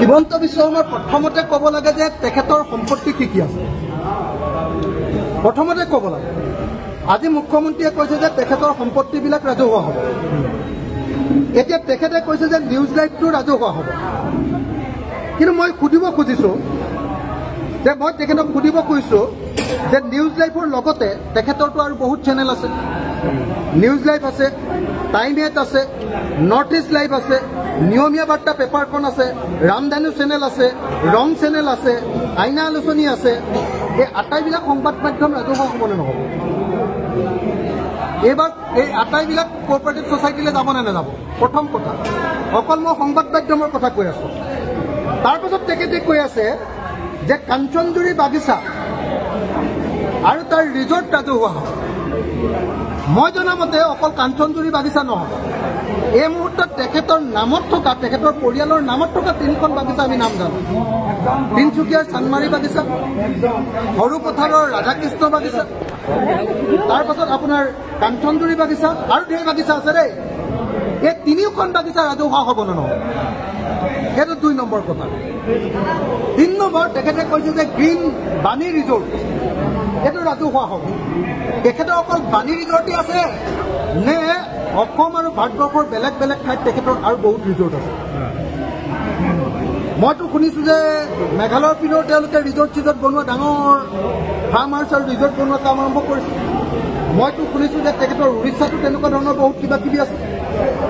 হিমন্ত বিশ্ব শৰ্মাৰ প্ৰথমতে ক'ব লাগে যে তেখেতৰ সম্পত্তি কি আছে প্ৰথমতে ক'ব লাগে আজি মুখ্যমন্ত্ৰীয়ে কৈছে যে তেখেতৰ সম্পত্তিবিলাক ৰাজহুৱা হ'ব এতিয়া তেখেতে কৈছে যে নিউজ লাইভটো ৰাজহুৱা হ'ব কিন্তু মই সুধিব খুজিছোঁ যে মই তেখেতক সুধিব কৈছোঁ যে নিউজ লাইভৰ লগতে তেখেতৰতো আৰু বহুত চেনেল আছে নিউজ লাইভ আছে টাইম 8 আছে নৰ্থ ইষ্ট লাইভ আছে নিয়মীয়া বাৰ্তা পেপাৰখন আছে ৰামধানু চেনেল আছে ৰং চেনেল আছে আইনা আলোচনী আছে এই আটাইবিলাক সংবাদ মাধ্যম ৰাজহুৱা হ'বলৈ নহ'ব এইবাৰ এই আটাইবিলাক কোঅপাৰেটিভ ছ'চাইটিলৈ যাব নে নাযাব প্ৰথম কথা অকল মই সংবাদ মাধ্যমৰ কথা কৈ আছোঁ তাৰপাছত তেখেতে কৈ আছে যে কাঞ্চনজুৰি বাগিচা আৰু তাৰ ৰিজৰ্ট ৰাজহুৱা হ'ব মই জনামতে অকল কাঞ্চনজুৰি বাগিচা নহয় এই মুহূৰ্তত তেখেতৰ নামত থকা তেখেতৰ পৰিয়ালৰ নামত থকা 3খন বাগিচা আমি নাম জানো তিনিচুকীয়াৰ চানমাৰী বাগিচা সৰু পথাৰৰ ৰাধাকৃষ্ণ বাগিচা তাৰপাছত আপোনাৰ কাঞ্চনজুৰি বাগিচা আৰু ঢেৰ বাগিচা আছে দেই এই 3খন বাগিচা ৰাজহুৱা হ'ব নে নহয় সেইটো 2 নম্বৰ কথা 3 নম্বৰ তেখেতে কৈছে যে গ্ৰীণ বাণী ৰিজৰ্ট এইটো ৰাজহুৱা হ'ব তেখেতৰ অকল বাণী ৰিজৰ্টেই আছে নে অসম আৰু ভাৰতবৰ্ষৰ বেলেগ বেলেগ ঠাইত তেখেতৰ আৰু বহুত ৰিজৰ্ট আছে মইতো শুনিছোঁ যে মেঘালয়ৰ পিনৰ তেওঁলোকে ৰিজৰ্ট চিজৰ্ট বনোৱা ডাঙৰ ফাৰ্ম হাউচ আৰু ৰিজৰ্ট বনোৱা কাম আৰম্ভ কৰিছে মইতো শুনিছোঁ যে তেখেতৰ উৰিষ্যাতো তেনেকুৱা ধৰণৰ বহুত কিবা কিবি আছে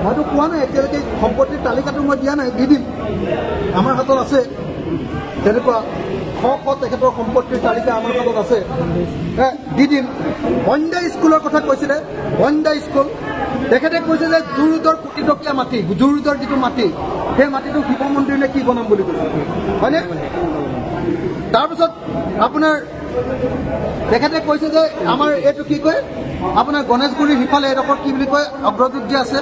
মইতো কোৱা নাই এতিয়ালৈকে সম্পত্তিৰ তালিকাটো মই দিয়া নাই দি দিম আমাৰ হাতত আছে তেনেকুৱা তেখেতৰ সম্পত্তিৰ তালিকা আমাৰ হাতত আছে দি দিম বন্দা স্কুলৰ কথা কৈছিলে বন্দা স্কুল তেখেতে কৈছে যে জুৰুদৰ কোটিটকীয়া মাটি জুৰুদৰ যিটো মাটি সেই মাটিটো শিৱ মন্দিৰলৈ কি বনাম বুলি কৈছে হয়নে তাৰপিছত আপোনাৰ তেখেতে কৈছে যে আমাৰ এইটো কি কয় আপোনাৰ গণেশগুৰিৰ সিফালে এডোখৰ কি বুলি কয় অগ্ৰদূত যে আছে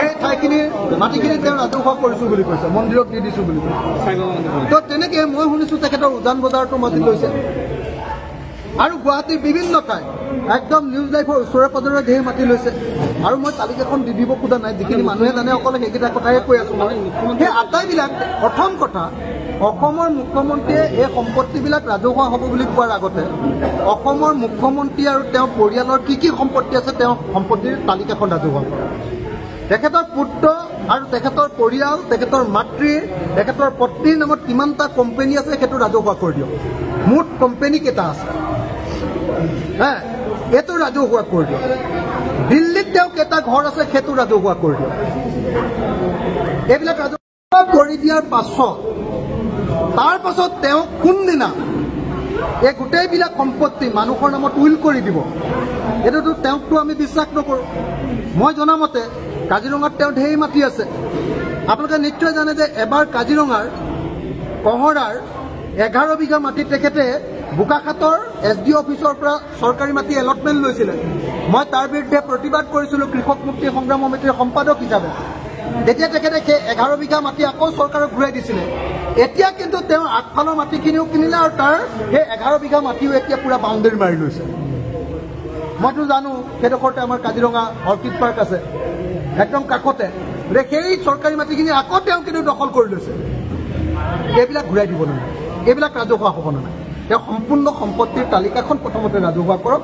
এই ঠাইখিনি মাটিখিনি তেওঁ ৰাজহুৱা কৰিছোঁ বুলি কৈছে মন্দিৰক দি দিছোঁ বুলি কৈছে তো তেনেকৈ মই শুনিছোঁ তেখেতৰ উজান বজাৰটো মাটি লৈছে আৰু গুৱাহাটীৰ বিভিন্ন ঠাই একদম নিউজ লাইভৰ ওচৰে পাজৰে ধেৰ মাটি লৈছে আৰু মই তালিকাখন দি দিব খোজা নাই যিখিনি মানুহে জানে অকল সেইকেইটা কথাই কৈ আছোঁ মই সেই আটাইবিলাক প্ৰথম কথা অসমৰ মুখ্যমন্ত্ৰীয়ে এই সম্পত্তিবিলাক ৰাজহুৱা হ'ব বুলি কোৱাৰ আগতে অসমৰ মুখ্যমন্ত্ৰী আৰু তেওঁৰ পৰিয়ালৰ কি সম্পত্তি আছে তেওঁ সম্পত্তিৰ তালিকাখন ৰাজহুৱা কৰে তেখেতৰ পুত্ৰ আৰু তেখেতৰ পৰিয়াল তেখেতৰ মাতৃ তেখেতৰ পত্নীৰ নামত কিমানটা কোম্পানী আছে সেইটো ৰাজহুৱা কৰি দিয়ক মুঠ কোম্পানী কেইটা আছে এইটো ৰাজহুৱা কৰি দিয়ক দিল্লীত তেওঁ কেইটা ঘৰ আছে সেইটো ৰাজহুৱা কৰি দিয়ক এইবিলাক ৰাজহুৱা কৰি দিয়াৰ তাৰপাছত তেওঁ কোনদিনা এই গোটেইবিলাক সম্পত্তি মানুহৰ নামত উইল কৰি দিব এইটোতো তেওঁকতো আমি বিশ্বাস নকৰোঁ মই জনামতে কাজিৰঙাত তেওঁ ঢেৰ মাটি আছে আপোনালোকে নিশ্চয় জানে যে এবাৰ কাজিৰঙাৰ কহৰাৰ 11 বিঘা মাটি তেখেতে বোকাখাটৰ SDO অফিচৰ পৰা চৰকাৰী মাটি এলটমেণ্ট লৈছিলে মই তাৰ বিৰুদ্ধে প্ৰতিবাদ কৰিছিলোঁ কৃষক মুক্তি সংগ্ৰাম সমিতিৰ সম্পাদক হিচাপে তেতিয়া তেখেতে সেই 11 বিঘা মাটি আকৌ চৰকাৰক ঘূৰাই দিছিলে এতিয়া কিন্তু তেওঁ আগফালৰ মাটিখিনিও কিনিলে আৰু তাৰ সেই 11 বিঘা মাটিও এতিয়া পুৰা বাউণ্ডেৰী মাৰি লৈছে মইতো জানো সেইডোখৰতে আমাৰ কাজিৰঙা অৰ্কিড পাৰ্ক আছে একদম কাষতে সেই চৰকাৰী মাটিখিনি আকৌ তেওঁ কিন্তু দখল কৰি লৈছে এইবিলাক ঘূৰাই দিব নালাগে এইবিলাক ৰাজহুৱা হ'ব নালাগে তেওঁ সম্পূৰ্ণ সম্পত্তিৰ তালিকাখন প্ৰথমতে ৰাজহুৱা কৰক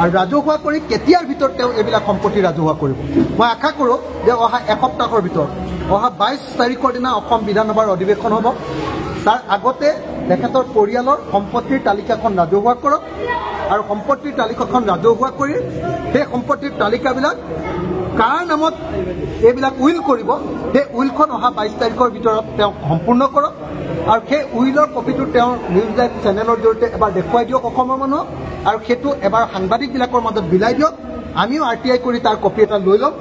আৰু ৰাজহুৱা কৰি কেতিয়াৰ ভিতৰত তেওঁ এইবিলাক সম্পত্তি ৰাজহুৱা কৰিব মই আশা কৰোঁ যে অহা এসপ্তাহৰ ভিতৰত অহা 22 তাৰিখৰ দিনা অসম বিধানসভাৰ অধিৱেশন হ'ব তাৰ আগতে তেখেতৰ পৰিয়ালৰ সম্পত্তিৰ তালিকাখন ৰাজহুৱা কৰক আৰু সম্পত্তিৰ তালিকাখন ৰাজহুৱা কৰি সেই সম্পত্তিৰ তালিকাবিলাক কাৰ নামত এইবিলাক উইল কৰিব সেই উইলখন অহা 22 তাৰিখৰ ভিতৰত তেওঁ সম্পূৰ্ণ কৰক আৰু সেই উইলৰ কপিটো তেওঁৰ নিউজ লাইভ চেনেলৰ জৰিয়তে এবাৰ দেখুৱাই দিয়ক অসমৰ মানুহক আৰু সেইটো এবাৰ সাংবাদিকবিলাকৰ মাজত বিলাই দিয়ক আমিও RTI কৰি তাৰ কপি এটা লৈ ল'ম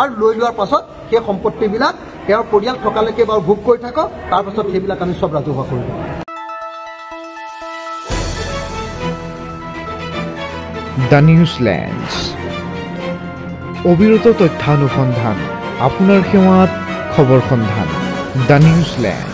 আৰু লৈ লোৱাৰ পাছত সেই সম্পত্তিবিলাক তেওঁৰ পৰিয়াল থকালৈকে বাৰু ভোগ কৰি থাকক তাৰপাছত সেইবিলাক আমি চব ৰাজহুৱা কৰি দিম দ্য নিউজলেণ্ডছ অবিৰত তথ্যানুসন্ধান আপোনাৰ সেৱাত খবৰ সন্ধান দ্য নিউজলেণ্ড